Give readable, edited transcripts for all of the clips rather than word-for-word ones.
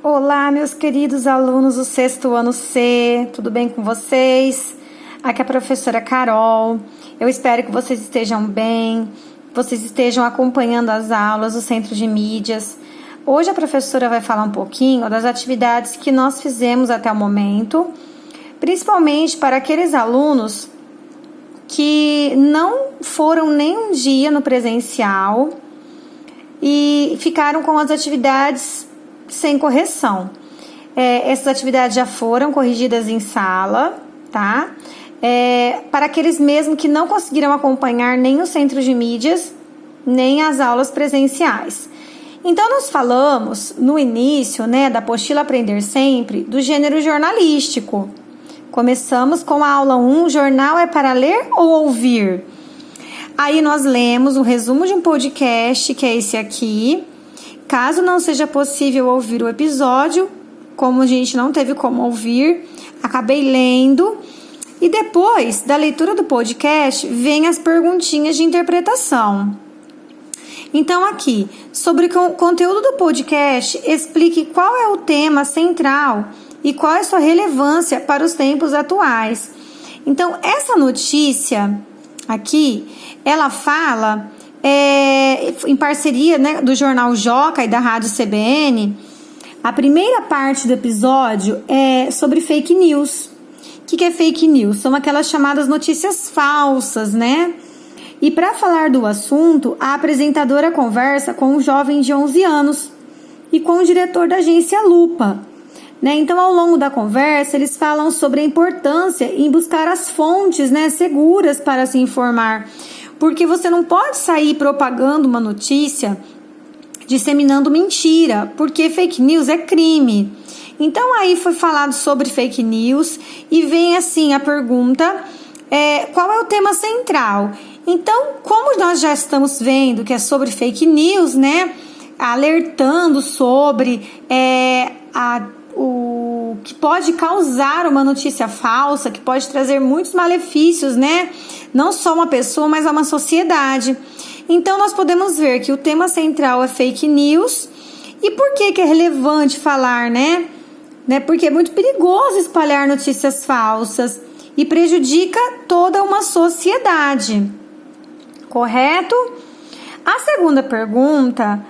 Olá, meus queridos alunos do sexto ano C, tudo bem com vocês? Aqui é a professora Carol. Eu espero que vocês estejam bem, que vocês estejam acompanhando as aulas do Centro de Mídias. Hoje a professora vai falar um pouquinho das atividades que nós fizemos até o momento, principalmente para aqueles alunos que não foram nem um dia no presencial e ficaram com as atividades sem correção. Essas atividades já foram corrigidas em sala, tá? Para aqueles mesmo que não conseguiram acompanhar nem o Centro de Mídias, nem as aulas presenciais. Então, nós falamos no início, da apostila Aprender Sempre, do gênero jornalístico. Começamos com a aula 1, jornal é para ler ou ouvir? Aí nós lemos o resumo de um podcast, que é esse aqui. Caso não seja possível ouvir o episódio, como a gente não teve como ouvir, acabei lendo. E depois da leitura do podcast, vem as perguntinhas de interpretação. Então aqui, sobre o conteúdo do podcast, explique qual é o tema central e qual é a sua relevância para os tempos atuais. Então, essa notícia aqui, ela fala... em parceria do Jornal Joca e da Rádio CBN, a primeira parte do episódio é sobre fake news. O que é fake news? São aquelas chamadas notícias falsas, E para falar do assunto, a apresentadora conversa com um jovem de 11 anos e com o diretor da agência Lupa. Então, ao longo da conversa, eles falam sobre a importância em buscar as fontes seguras para se informar. Porque você não pode sair propagando uma notícia, disseminando mentira, porque fake news é crime. Então, aí foi falado sobre fake news e vem assim a pergunta, qual é o tema central? Então, como nós já estamos vendo que é sobre fake news, alertando sobre o que pode causar uma notícia falsa, que pode trazer muitos malefícios, não só uma pessoa, mas a uma sociedade. Então, nós podemos ver que o tema central é fake news. E por que é relevante falar, Porque é muito perigoso espalhar notícias falsas e prejudica toda uma sociedade. Correto? A segunda pergunta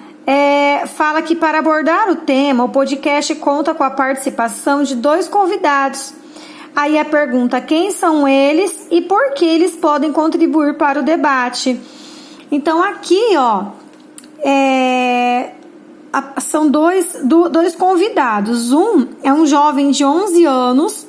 fala que para abordar o tema, o podcast conta com a participação de 2 convidados. Aí a pergunta, quem são eles e por que eles podem contribuir para o debate? Então aqui, são dois convidados. Um é um jovem de 11 anos,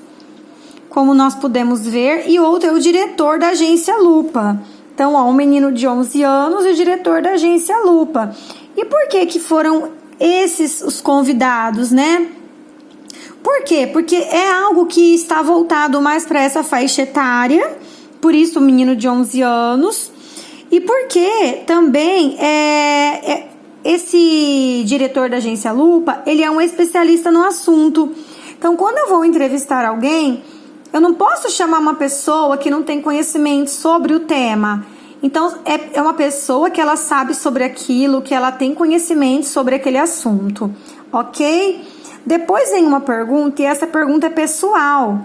como nós podemos ver, e outro é o diretor da agência Lupa. Então, um menino de 11 anos e o diretor da agência Lupa. E por que foram esses os convidados, Por quê? Porque é algo que está voltado mais para essa faixa etária, por isso o menino de 11 anos, e porque também esse diretor da agência Lupa, ele é um especialista no assunto. Então, quando eu vou entrevistar alguém, eu não posso chamar uma pessoa que não tem conhecimento sobre o tema. Então, é uma pessoa que ela sabe sobre aquilo, que ela tem conhecimento sobre aquele assunto, ok? Depois vem uma pergunta, e essa pergunta é pessoal,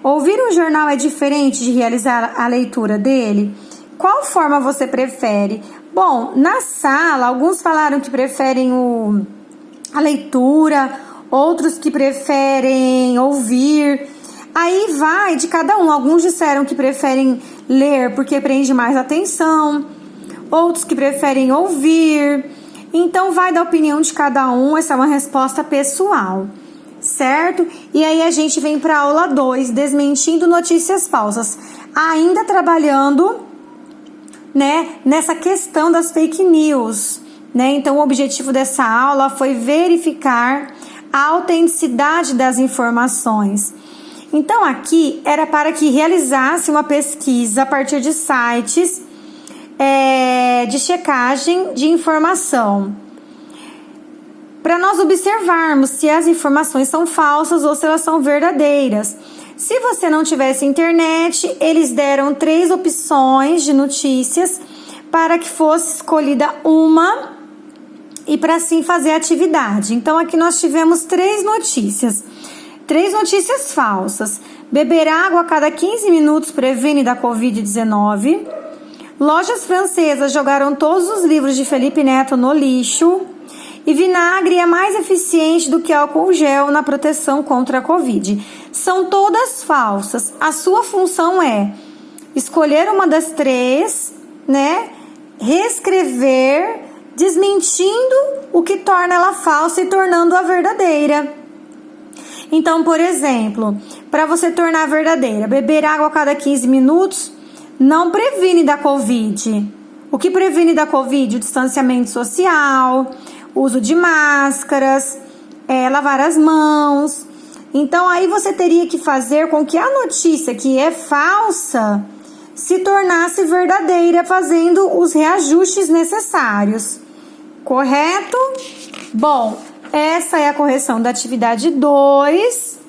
Ouvir um jornal é diferente de realizar a leitura dele? Qual forma você prefere? Bom, na sala, alguns falaram que preferem a leitura, outros que preferem ouvir. Aí vai de cada um. Alguns disseram que preferem ler porque prende mais atenção, outros que preferem ouvir. Então, vai da opinião de cada um, essa é uma resposta pessoal, certo? E aí a gente vem para a aula 2, desmentindo notícias falsas. Ainda trabalhando, nessa questão das fake news, Então, o objetivo dessa aula foi verificar a autenticidade das informações. Então, aqui era para que realizasse uma pesquisa a partir de sites de checagem de informação, para nós observarmos se as informações são falsas ou se elas são verdadeiras. Se você não tivesse internet, eles deram 3 opções de notícias para que fosse escolhida uma e para assim fazer atividade. Então aqui nós tivemos 3 notícias falsas. Beber água a cada 15 minutos previne da Covid-19. Lojas francesas jogaram todos os livros de Felipe Neto no lixo. E vinagre é mais eficiente do que álcool gel na proteção contra a Covid. São todas falsas. A sua função é escolher uma das 3, né? Reescrever, desmentindo o que torna ela falsa e tornando-a verdadeira. Então, por exemplo, para você tornar verdadeira, beber água a cada 15 minutos não previne da Covid. O que previne da Covid? O distanciamento social, uso de máscaras, lavar as mãos. Então, aí você teria que fazer com que a notícia que é falsa se tornasse verdadeira, fazendo os reajustes necessários. Correto? Bom, essa é a correção da atividade 2.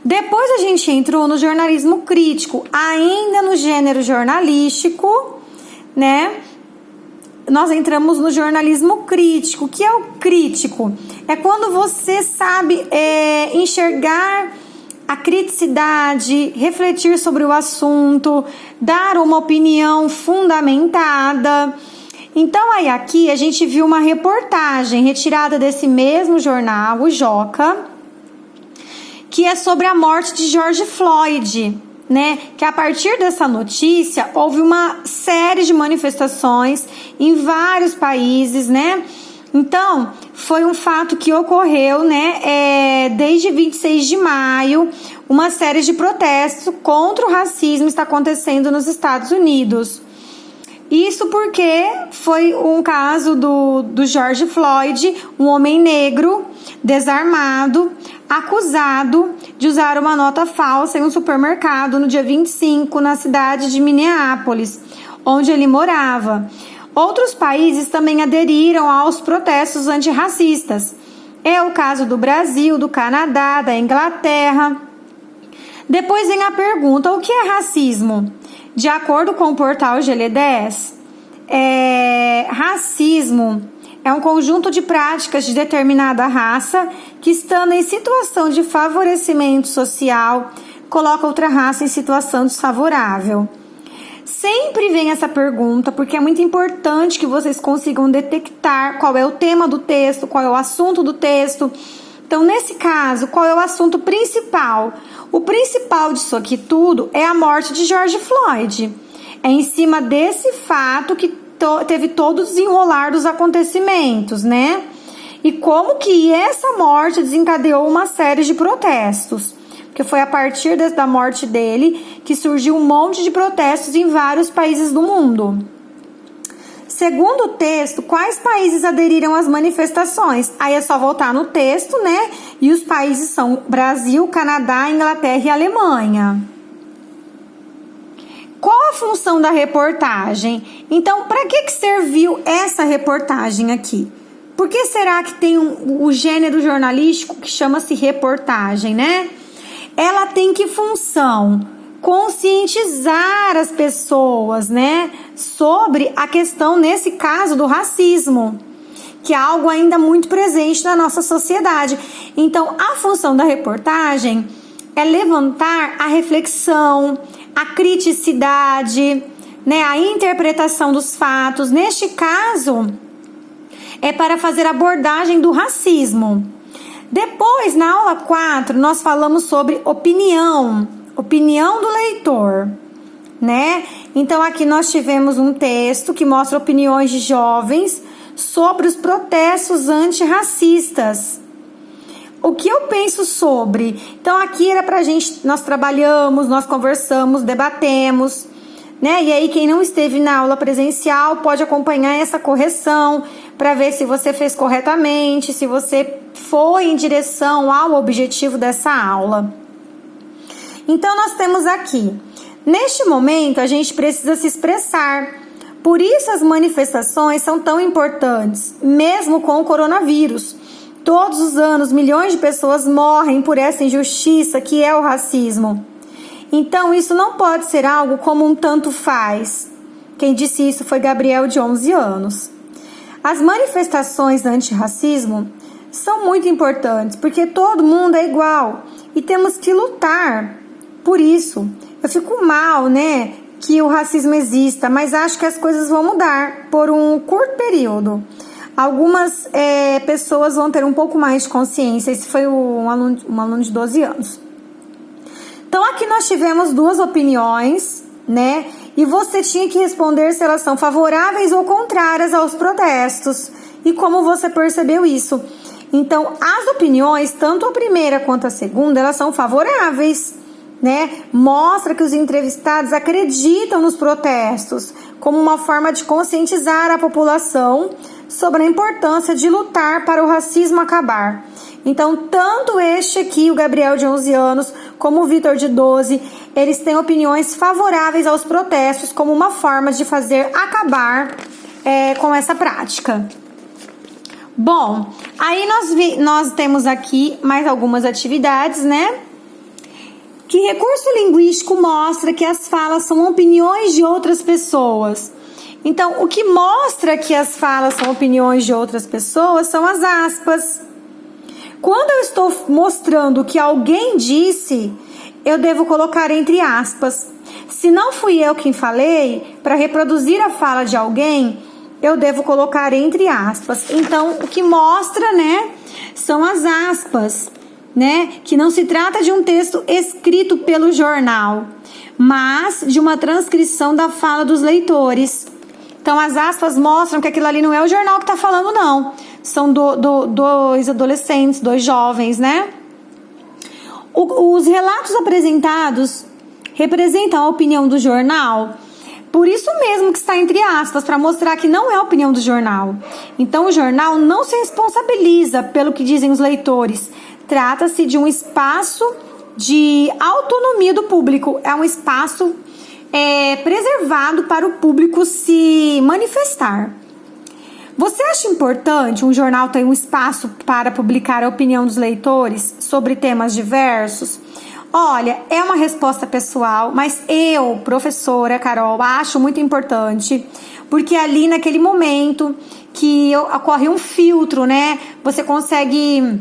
Depois a gente entrou no jornalismo crítico, ainda no gênero jornalístico, né? Nós entramos no jornalismo crítico. O que é o crítico? É quando você sabe enxergar a criticidade, refletir sobre o assunto, dar uma opinião fundamentada. Então, aí aqui a gente viu uma reportagem retirada desse mesmo jornal, o Joca, que é sobre a morte de George Floyd, né? Que a partir dessa notícia houve uma série de manifestações em vários países, né? Então, foi um fato que ocorreu, né? Desde 26 de maio, uma série de protestos contra o racismo está acontecendo nos Estados Unidos. Isso porque foi um caso do George Floyd, um homem negro, desarmado, acusado de usar uma nota falsa em um supermercado no dia 25, na cidade de Minneapolis, onde ele morava. Outros países também aderiram aos protestos antirracistas. É o caso do Brasil, do Canadá, da Inglaterra. Depois vem a pergunta: o que é racismo? De acordo com o portal GL10, racismo é um conjunto de práticas de determinada raça que, estando em situação de favorecimento social, coloca outra raça em situação desfavorável. Sempre vem essa pergunta, porque é muito importante que vocês consigam detectar qual é o tema do texto, qual é o assunto do texto. Então, nesse caso, qual é o assunto principal? O principal disso aqui tudo é a morte de George Floyd. É em cima desse fato que teve todo o desenrolar dos acontecimentos, né? E como que essa morte desencadeou uma série de protestos. Porque foi a partir da morte dele que surgiu um monte de protestos em vários países do mundo. Segundo o texto, quais países aderiram às manifestações? Aí é só voltar no texto, né? E os países são Brasil, Canadá, Inglaterra e Alemanha. Qual a função da reportagem? Então, para que serviu essa reportagem aqui? Por que será que tem o gênero jornalístico que chama-se reportagem, né? Ela tem que função? Conscientizar as pessoas, né, sobre a questão, nesse caso, do racismo, que é algo ainda muito presente na nossa sociedade. Então, a função da reportagem é levantar a reflexão, a criticidade, né, a interpretação dos fatos. Neste caso, é para fazer abordagem do racismo. Depois, na aula 4, nós falamos sobre opinião do leitor, né? Então, aqui nós tivemos um texto que mostra opiniões de jovens sobre os protestos antirracistas. O que eu penso sobre? Então, aqui era pra gente, nós trabalhamos, nós conversamos, debatemos, né? E aí, quem não esteve na aula presencial pode acompanhar essa correção para ver se você fez corretamente, se você foi em direção ao objetivo dessa aula. Então, nós temos aqui, neste momento, a gente precisa se expressar. Por isso, as manifestações são tão importantes, mesmo com o coronavírus. Todos os anos, milhões de pessoas morrem por essa injustiça que é o racismo. Então, isso não pode ser algo como um tanto faz. Quem disse isso foi Gabriel, de 11 anos. As manifestações do antirracismo são muito importantes, porque todo mundo é igual e temos que lutar por isso. Eu fico mal, né, que o racismo exista, mas acho que as coisas vão mudar por um curto período. Algumas pessoas vão ter um pouco mais de consciência. Esse foi um aluno de 12 anos. Então aqui nós tivemos duas opiniões, né? E você tinha que responder se elas são favoráveis ou contrárias aos protestos. E como você percebeu isso? Então, as opiniões, tanto a primeira quanto a segunda, elas são favoráveis, né? Mostra que os entrevistados acreditam nos protestos como uma forma de conscientizar a população sobre a importância de lutar para o racismo acabar. Então, tanto este aqui, o Gabriel de 11 anos, como o Vitor de 12, eles têm opiniões favoráveis aos protestos como uma forma de fazer acabar com essa prática. Bom, aí nós temos aqui mais algumas atividades, né? Que recurso linguístico mostra que as falas são opiniões de outras pessoas. Então, o que mostra que as falas são opiniões de outras pessoas são as aspas. Quando eu estou mostrando que alguém disse, eu devo colocar entre aspas. Se não fui eu quem falei, para reproduzir a fala de alguém, eu devo colocar entre aspas. Então, o que mostra, né, são as aspas, né? Que não se trata de um texto escrito pelo jornal, mas de uma transcrição da fala dos leitores. Então, as aspas mostram que aquilo ali não é o jornal que está falando, não. São dois adolescentes, dois jovens, né? Os relatos apresentados representam a opinião do jornal. Por isso mesmo que está entre aspas, para mostrar que não é a opinião do jornal. Então, o jornal não se responsabiliza pelo que dizem os leitores. Trata-se de um espaço de autonomia do público. É um espaço preservado para o público se manifestar. Você acha importante um jornal ter um espaço para publicar a opinião dos leitores sobre temas diversos? Olha, é uma resposta pessoal, mas eu, professora Carol, acho muito importante, porque ali naquele momento que ocorre um filtro, né? Você consegue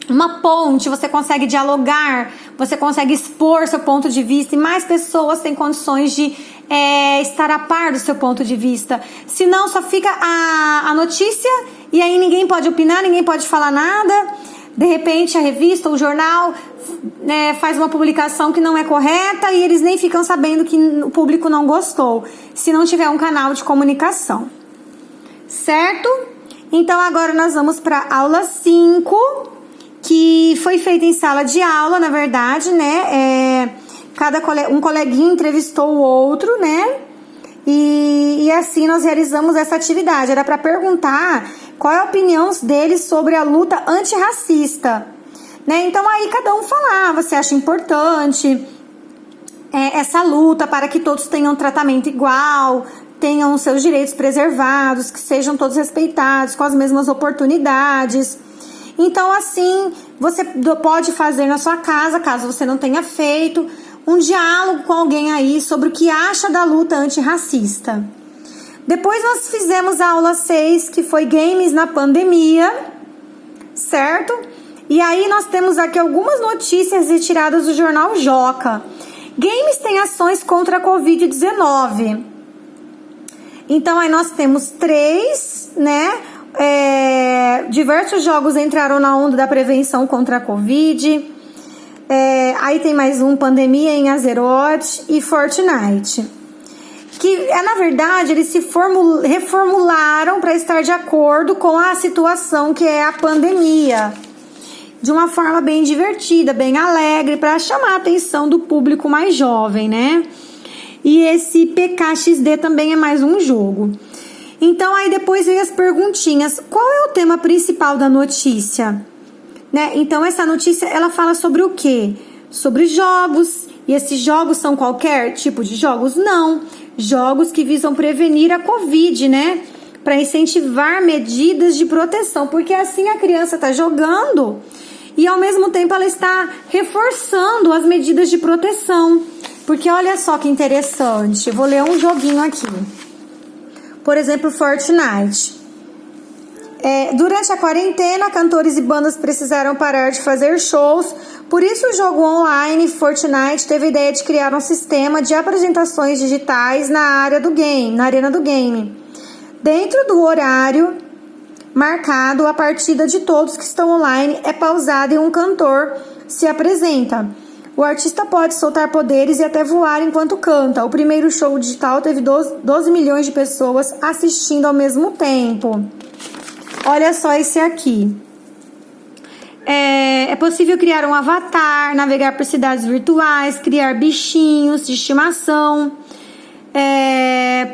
uma ponte, você consegue dialogar, você consegue expor seu ponto de vista e mais pessoas têm condições de estar a par do seu ponto de vista. Senão só fica a notícia e aí ninguém pode opinar, ninguém pode falar nada. De repente a revista, o jornal faz uma publicação que não é correta e eles nem ficam sabendo que o público não gostou, se não tiver um canal de comunicação. Certo? Então agora nós vamos para a aula 5, que foi feita em sala de aula, na verdade, né? Um coleguinha entrevistou o outro, né? E assim nós realizamos essa atividade. Era para perguntar qual é a opinião deles sobre a luta antirracista, né? Então aí cada um falava se acha importante essa luta para que todos tenham tratamento igual, tenham seus direitos preservados, que sejam todos respeitados, com as mesmas oportunidades. Então assim, você pode fazer na sua casa, caso você não tenha feito, um diálogo com alguém aí sobre o que acha da luta antirracista. Depois nós fizemos a aula 6, que foi games na pandemia, certo? E aí nós temos aqui algumas notícias retiradas do jornal Joca. Games têm ações contra a Covid-19. Então aí nós temos 3, né? Diversos jogos entraram na onda da prevenção contra a Covid. Aí tem mais um, pandemia em Azeroth e Fortnite. Que, na verdade, eles se reformularam para estar de acordo com a situação que é a pandemia. De uma forma bem divertida, bem alegre, para chamar a atenção do público mais jovem, né? E esse PKXD também é mais um jogo. Então, aí depois vem as perguntinhas. Qual é o tema principal da notícia? Né? Então, essa notícia, ela fala sobre o quê? Sobre jogos. E esses jogos são qualquer tipo de jogos? Não. Jogos que visam prevenir a Covid, né? Para incentivar medidas de proteção. Porque assim a criança está jogando e, ao mesmo tempo, ela está reforçando as medidas de proteção. Porque olha só que interessante. Eu vou ler um joguinho aqui. Por exemplo, Fortnite. Durante a quarentena, cantores e bandas precisaram parar de fazer shows, por isso o jogo online Fortnite teve a ideia de criar um sistema de apresentações digitais na arena do game. Dentro do horário marcado, a partida de todos que estão online é pausada e um cantor se apresenta. O artista pode soltar poderes e até voar enquanto canta. O primeiro show digital teve 12 milhões de pessoas assistindo ao mesmo tempo. Olha só esse aqui. É possível criar um avatar, navegar por cidades virtuais, criar bichinhos de estimação,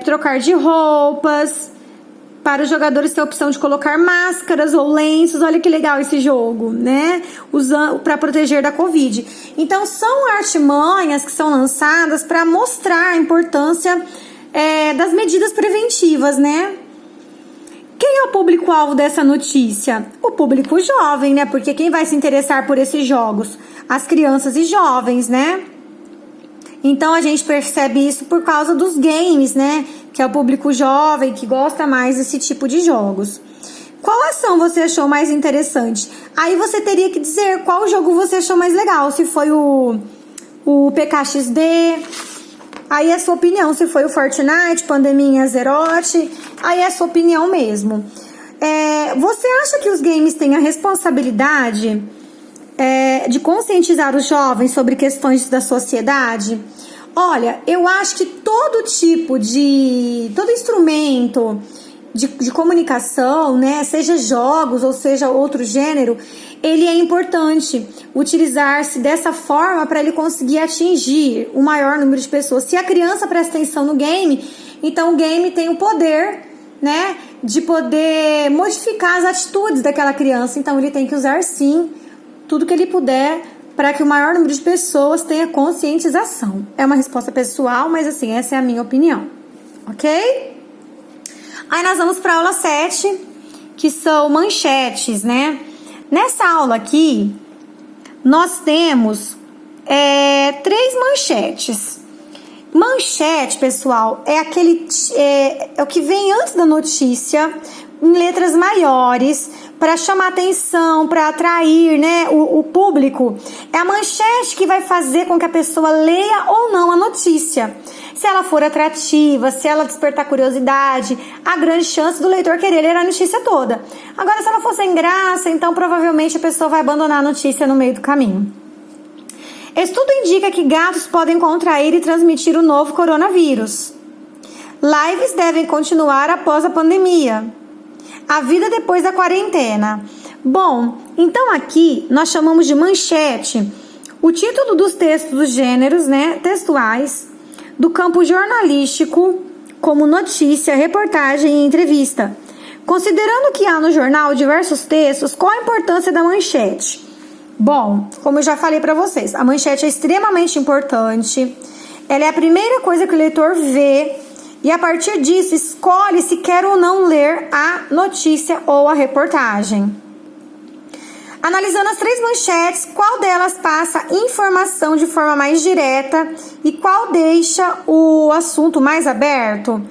trocar de roupas. Para os jogadores ter a opção de colocar máscaras ou lenços. Olha que legal esse jogo, né? Usando para proteger da Covid. Então, são artimanhas que são lançadas para mostrar a importância das medidas preventivas, né? Quem é o público-alvo dessa notícia? O público jovem, né? Porque quem vai se interessar por esses jogos? As crianças e jovens, né? Então, a gente percebe isso por causa dos games, né? Que é o público jovem que gosta mais desse tipo de jogos. Qual ação você achou mais interessante? Aí você teria que dizer qual jogo você achou mais legal. Se foi o PKXD, aí é a sua opinião. Se foi o Fortnite, Pandeminha, Azeroth, aí é a sua opinião mesmo. Você acha que os games têm a responsabilidade de conscientizar os jovens sobre questões da sociedade? Olha, eu acho que todo instrumento de comunicação, né, seja jogos ou seja outro gênero, ele é importante utilizar-se dessa forma para ele conseguir atingir o maior número de pessoas. Se a criança presta atenção no game, então o game tem o poder, né, de poder modificar as atitudes daquela criança. Então ele tem que usar sim tudo que ele puder para que o maior número de pessoas tenha conscientização. É uma resposta pessoal, mas assim, essa é a minha opinião. Ok? Aí nós vamos para a aula 7, que são manchetes, né? Nessa aula aqui, nós temos 3 manchetes. Manchete, pessoal, é o que vem antes da notícia, em letras maiores, para chamar atenção, para atrair, né, o público. É a manchete que vai fazer com que a pessoa leia ou não a notícia. Se ela for atrativa, se ela despertar curiosidade, há grande chance do leitor querer ler a notícia toda. Agora, se ela for sem graça, então provavelmente a pessoa vai abandonar a notícia no meio do caminho. Estudo indica que gatos podem contrair e transmitir o novo coronavírus. Lives devem continuar após a pandemia. A vida depois da quarentena. Bom, então aqui nós chamamos de manchete o título dos textos dos gêneros, né, textuais, do campo jornalístico, como notícia, reportagem e entrevista. Considerando que há no jornal diversos textos, qual a importância da manchete? Bom, como eu já falei para vocês, a manchete é extremamente importante. Ela é a primeira coisa que o leitor vê e a partir disso escolhe se quer ou não ler a notícia ou a reportagem. Analisando as 3 manchetes, qual delas passa informação de forma mais direta e qual deixa o assunto mais aberto?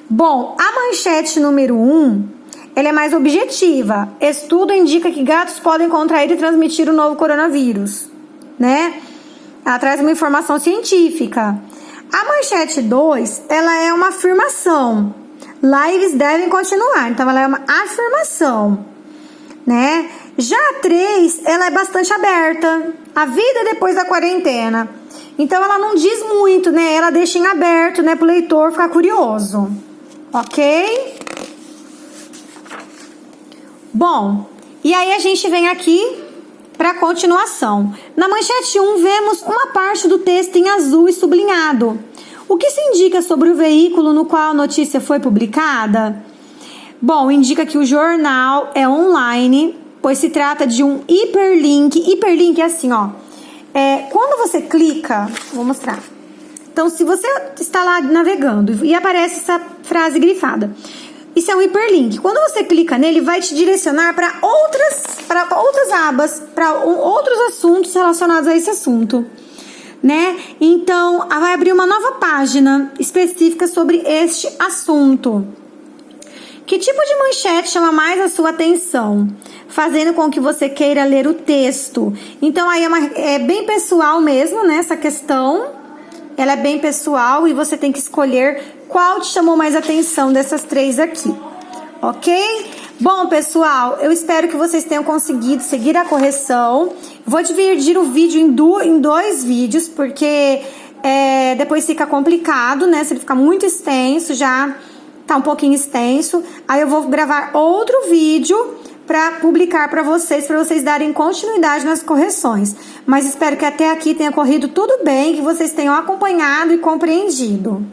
Bom, a manchete número 1, ela é mais objetiva. Estudo indica que gatos podem contrair e transmitir o novo coronavírus, né? Ela traz uma informação científica. A manchete 2, ela é uma afirmação. Lives devem continuar. Então, ela é uma afirmação, né? Já a 3, ela é bastante aberta. A vida depois da quarentena. Então, ela não diz muito, né? Ela deixa em aberto, né? Para o leitor ficar curioso. Ok? Bom, e aí a gente vem aqui para a continuação. Na manchete 1, vemos uma parte do texto em azul e sublinhado. O que se indica sobre o veículo no qual a notícia foi publicada? Bom, indica que o jornal é online, pois se trata de um hiperlink. Hiperlink é assim, ó. Quando você clica, vou mostrar. Então, se você está lá navegando e aparece essa frase grifada, isso é um hiperlink. Quando você clica nele, vai te direcionar para outras abas, para outros assuntos relacionados a esse assunto, né? Então, vai abrir uma nova página específica sobre este assunto. Que tipo de manchete chama mais a sua atenção, fazendo com que você queira ler o texto? Então, aí é bem pessoal mesmo, né, essa questão. Ela é bem pessoal e você tem que escolher qual te chamou mais atenção dessas 3 aqui, ok? Bom, pessoal, eu espero que vocês tenham conseguido seguir a correção. Vou dividir o vídeo em 2 vídeos, porque depois fica complicado, né? Se ele ficar muito extenso, já tá um pouquinho extenso. Aí eu vou gravar outro vídeo para publicar para vocês darem continuidade nas correções. Mas espero que até aqui tenha corrido tudo bem, que vocês tenham acompanhado e compreendido.